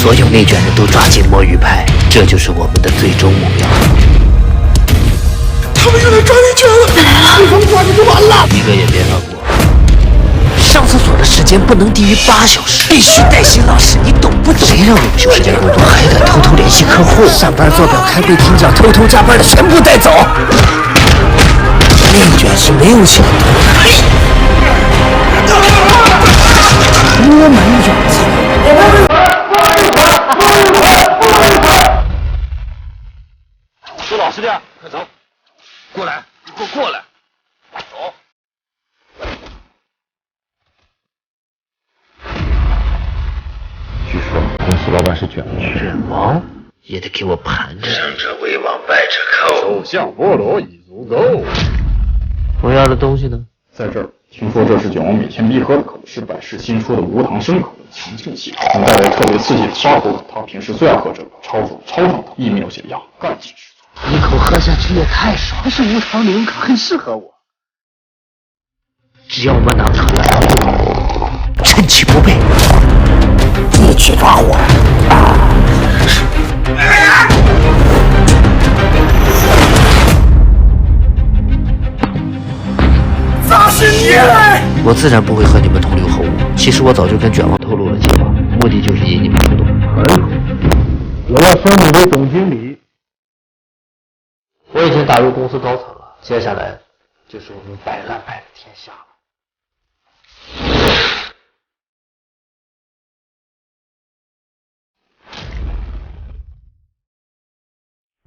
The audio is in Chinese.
所有内卷人都抓进摸鱼派，这就是我们的最终目标。他们又来抓内卷了，对方抓你就完了，一个也别放过。上厕所的时间不能低于8小时，必须带薪老师，你懂不懂？谁让你们休时间工作，还敢偷偷联系客户？上班做表、开会听讲、偷偷加班的全部带走。内卷是没有想的，多满勇气。说老实点，快走！过来，你给我过来！走。据说公司老板是卷王，卷王也得给我盘着。胜者为王，败者寇。手下菠萝已足够。我要的东西呢？在这儿，听说这是卷王每天必喝的可是百事新出的无糖生可乐强劲系统，能带来特别刺激的沙口感。他平时最爱喝这个，超爽超上头，一秒解压，干劲十足。一口喝下去也太爽，但是无糖零卡很适合我。只要我们拿出来，趁其不备，一起抓获。咋是你？我自然不会和你们同流合污。其实我早就跟卷王透露了计划，目的就是引你们出动。很好，我要升你为总经理。我已经打入公司高层了，接下来就是我们摆烂派的天下了。